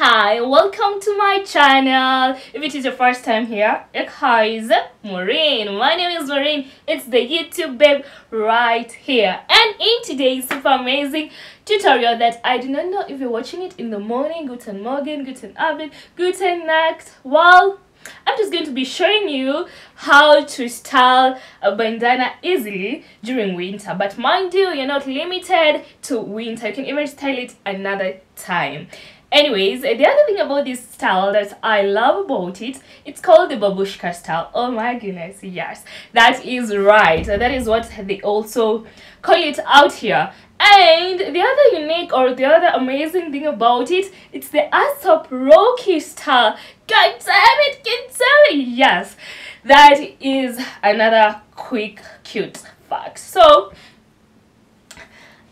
Hi, welcome to my channel. If it is your first time here, hi, is Maureen. My name is Maureen. It's the YouTube babe right here. And in today's super amazing tutorial that I do not know if you're watching it in the morning, guten Morgen, guten Abend, guten Nacht. Well, I'm just going to be showing you how to style a bandana easily during winter. But mind you, you're not limited to winter. You can even style it another time. Anyways, the other thing about this style that I love about it, it's called the babushka style. Oh my goodness, yes, that is right. That is what they also call it out here. And the other unique or the other amazing thing about it, it's the ASAP Rocky style. God damn it, yes, that is another quick, cute fact. So,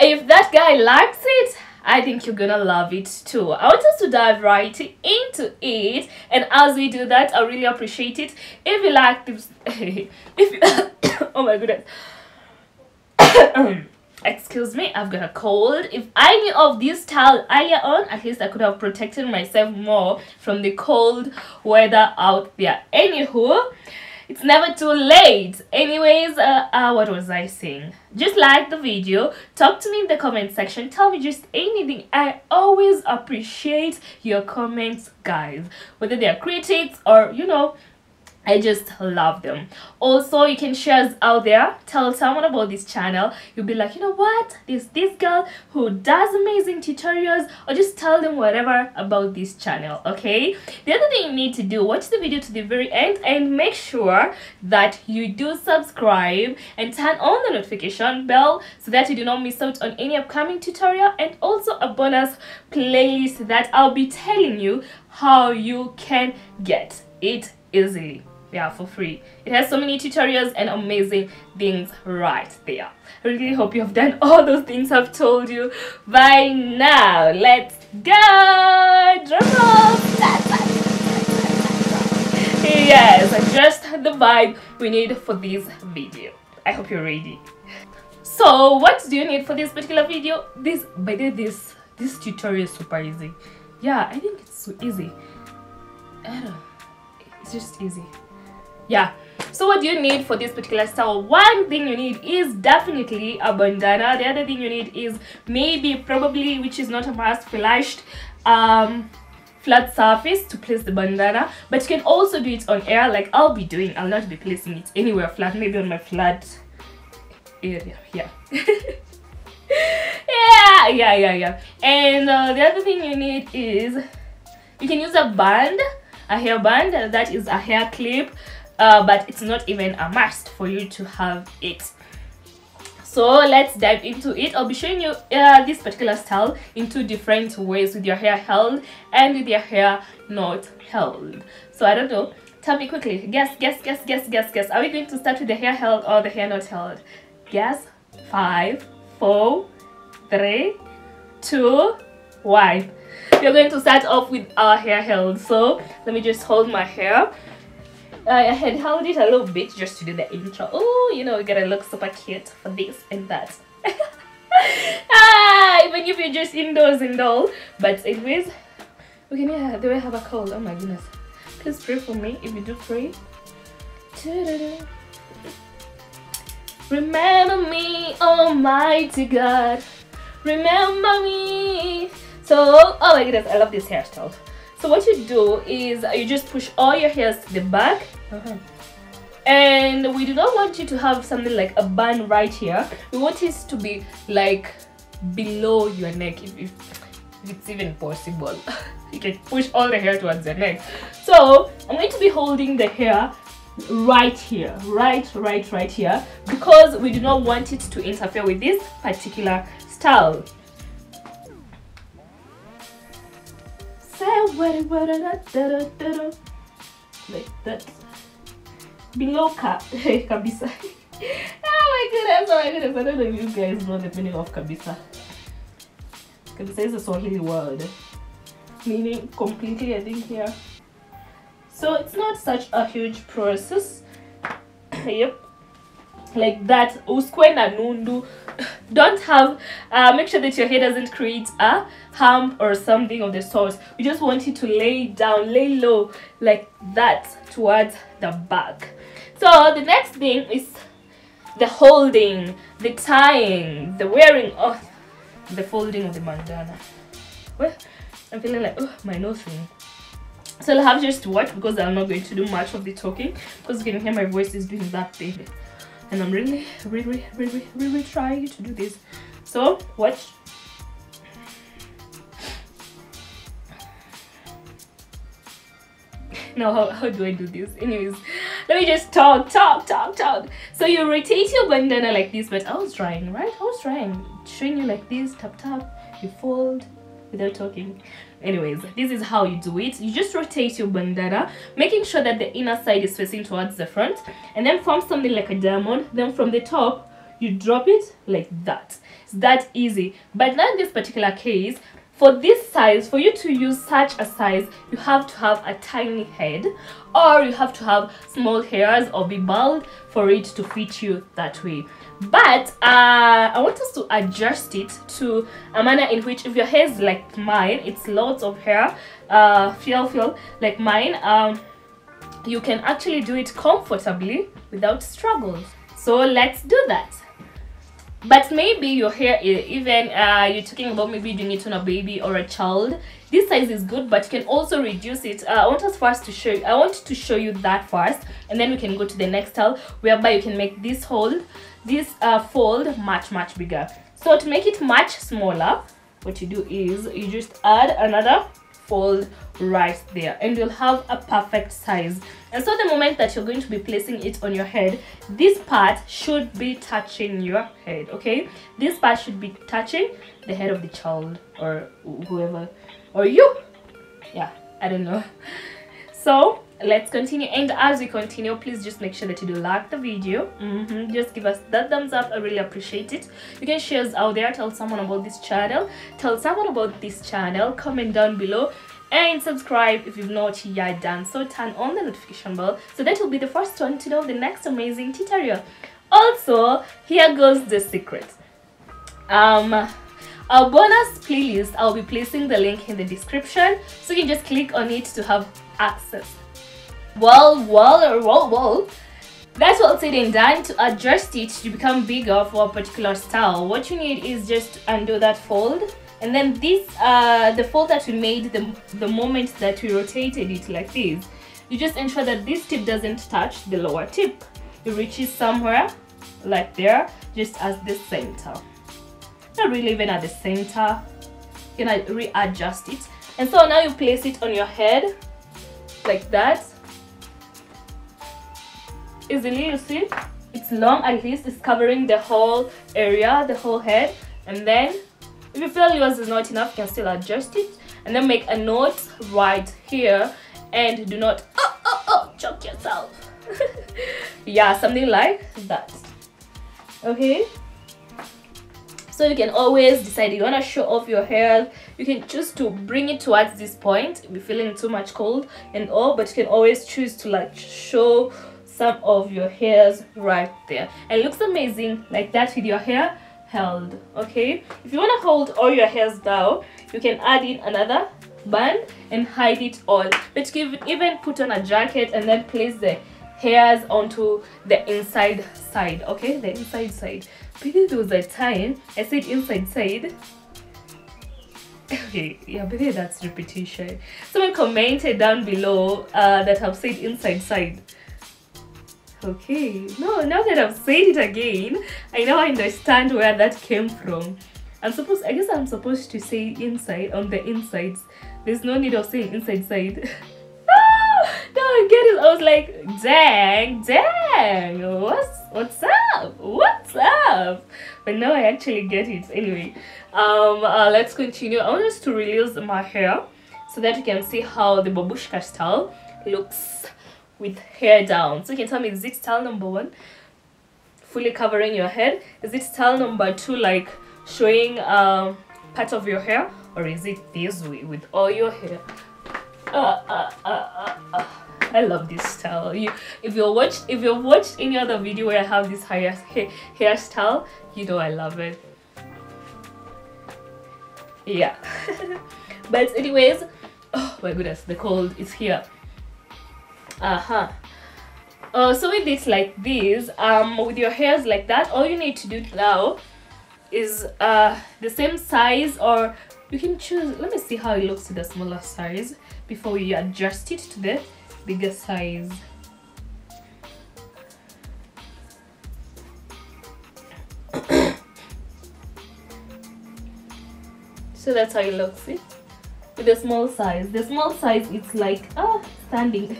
if that guy likes it, I think you're gonna love it too. I want us to dive right into it, and as we do that, I really appreciate it if you like this. If you, oh my goodness. Excuse me, I've got a cold. If I knew of this style earlier on, at least I could have protected myself more from the cold weather out there. Anywho, it's never too late. Anyways, what was I saying? Just like the video, talk to me in the comment section, tell me just anything. I always appreciate your comments, guys, whether they are critics or I just love them. Also, you can share us out there, tell someone about this channel. You'll be like, you know what, there's this girl who does amazing tutorials, or just tell them whatever about this channel. Okay, the other thing you need to do, watch the video to the very end and make sure that you do subscribe and turn on the notification bell so that you do not miss out on any upcoming tutorial, and also a bonus playlist that I'll be telling you how you can get it easily, for free. It has so many tutorials and amazing things right there. I really hope you have done all those things I've told you by now. Let's go! Drum roll! Yes, just the vibe we need for this video. I hope you're ready. So what do you need for this particular video? This tutorial is super easy. Yeah, I think it's so easy. I don't know, it's just easy. Yeah, so what do you need for this particular style? One thing you need is definitely a bandana. The other thing you need is probably, which is not a must, flashed flat surface to place the bandana, but you can also do it on air like I'll be doing. I'll not be placing it anywhere flat, maybe on my flat area. Yeah. yeah. And the other thing you need is you can use a band, a hair band. That is a hair clip, but it's not even a must for you to have it. So let's dive into it. I'll be showing you this particular style in two different ways, with your hair held and with your hair not held. So I don't know, tell me quickly, guess. Are we going to start with the hair held or the hair not held? Guess. 5, 4, 3, 2, 1. We're going to start off with our hair held. So let me just hold my hair. I had held it a little bit just to do the intro. Oh, we gotta look super cute for this and that. Even if you're just indoors and all. But anyways, do I have a cold? Oh my goodness. Please pray for me if you do pray. Remember me, Almighty God. Remember me. So, oh my goodness, I love this hairstyle. So what you do is you just push all your hairs to the back. And we do not want you to have something like a bun right here. We want it to be like below your neck, if it's even possible. You can push all the hair towards your neck. So I'm going to be holding the hair right here, right here, because we do not want it to interfere with this particular style. Like that. Below kabisa. Oh my goodness. I don't know if you guys know the meaning of kabisa. Kabisa is a Swahili word meaning completely, I think, here. So it's not such a huge process. Yep, like that. Uskwenda nundu. don't have make sure that your hair doesn't create a hump or something of the sort. You just want it to lay down, lay low like that towards the back. So the next thing is the holding, the tying, the wearing of the folding of the bandana. Well, I'm feeling like, oh, my nose ring. So I'll have just to watch, because I'm not going to do much of the talking, because you can hear my voice is doing that thing, and I'm really trying to do this. So watch. Now how do I do this? Anyways, let me just talk. So you rotate your bandana like this, but I was trying, right? I was trying showing you like this, tap, you fold without talking. Anyways, this is how you do it. You just rotate your bandana, making sure that the inner side is facing towards the front, and then form something like a diamond. Then from the top you drop it like that. It's that easy. But now in this particular case, for this size, for you to use such a size, you have to have a tiny head, or you have to have small hairs or be bald for it to fit you that way. But I want us to adjust it to a manner in which, if your hair is like mine, it's lots of hair, feel like mine, you can actually do it comfortably without struggles. So let's do that. But maybe your hair, even you're talking about maybe doing it on a baby or a child, this size is good, but you can also reduce it. I want to show you that first, and then we can go to the next style, whereby you can make this fold much bigger. So to make it much smaller, what you do is you just add another fold right there, and you'll have a perfect size. And so the moment that you're going to be placing it on your head, this part should be touching your head. Okay, this part should be touching the head of the child or whoever, or you, yeah, I don't know. So let's continue, and as we continue, please just make sure that you do like the video. Just give us that thumbs up, I really appreciate it. You can share us out there, tell someone about this channel, comment down below, and subscribe if you've not yet done so. Turn on the notification bell so that you'll be the first one to know the next amazing tutorial. Also, here goes the secret. Our bonus playlist, I'll be placing the link in the description, so you can just click on it to have access. Well, that's all said and done. To adjust it to become bigger for a particular style, what you need is just undo that fold, and then this the fold that we made the moment that we rotated it like this, you just ensure that this tip doesn't touch the lower tip. It reaches somewhere like there, just as the center, not really even at the center. You can readjust it, and so now you place it on your head like that. Easily, you see it's long, at least it's covering the whole area, the whole head. And then if you feel yours is not enough, you can still adjust it, and then make a note right here, and do not choke yourself. Yeah, something like that. Okay, so you can always decide you want to show off your hair. You can choose to bring it towards this point if you're feeling too much cold and all, but you can always choose to like show some of your hairs right there, and it looks amazing like that with your hair held. Okay, if you want to hold all your hairs down, you can add in another band and hide it all, but you can even put on a jacket and then place the hairs onto the inside side. Okay, the inside side, because there was a time I said inside side. Okay, yeah, but that's repetition. Someone commented down below that I've said inside side. Okay, no, now that I've said it again, I now understand where that came from. I guess I'm supposed to say inside, on the insides. There's no need of saying inside side. No, I get it. I was like, dang, what's up? But now I actually get it. Anyway, let's continue. I want us to release my hair so that you can see how the babushka style looks with hair down. So you can tell me, is it style number 1, fully covering your head? Is it style number 2, like showing part of your hair? Or is it this way with all your hair? I love this style. If you've watched any other video where I have this hairstyle, you know I love it. Yeah. But anyways, oh my goodness, the cold is here. So with it like this, with your hairs like that, all you need to do now is the same size, or you can choose. Let me see how it looks with the smaller size before you adjust it to the bigger size. So that's how it looks, see? With the small size. The small size, it's like standing.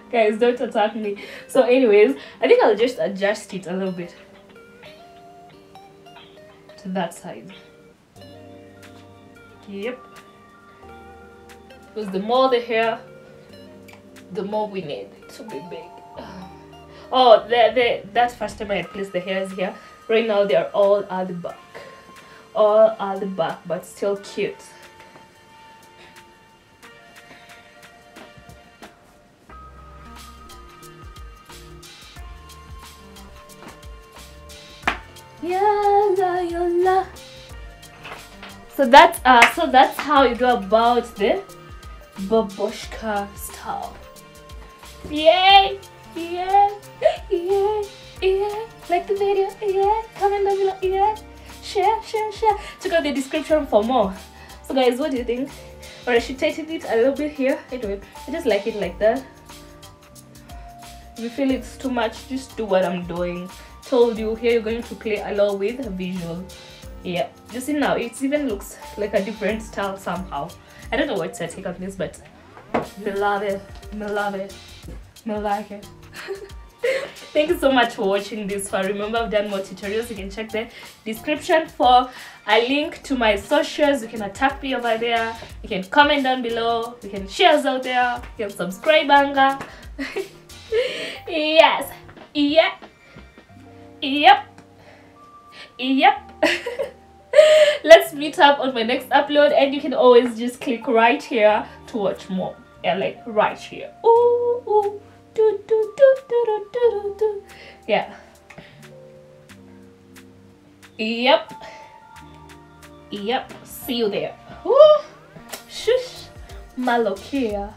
Guys, don't attack me. So anyways, I think I'll just adjust it a little bit to that size. Yep. Because the more the hair, the more we need it to be big. Oh, that first time I had placed the hairs here. Right now they're all at the back. All at the back, but still cute. So that's how you go about the babushka style. Yay! Yeah! Like the video, yeah! Comment down below, yeah! Share. Check out the description for more. So guys, what do you think? Or I should tighten it a little bit here. Anyway, I just like it like that. If you feel it's too much, just do what I'm doing. Told you, here you're going to play along with a visual. Yeah, you see now, it even looks like a different style somehow. I don't know what to take on this, but me love it. Me like it. Thank you so much for watching this far. Remember, I've done more tutorials. You can check the description for a link to my socials. You can attack me over there. You can comment down below. You can share us out there. You can subscribe, banga. Yes. Yep. Let's meet up on my next upload, and you can always just click right here to watch more. Yeah, like right here. Ooh. Yeah. Yep. See you there. Woo. Shush. Malokia.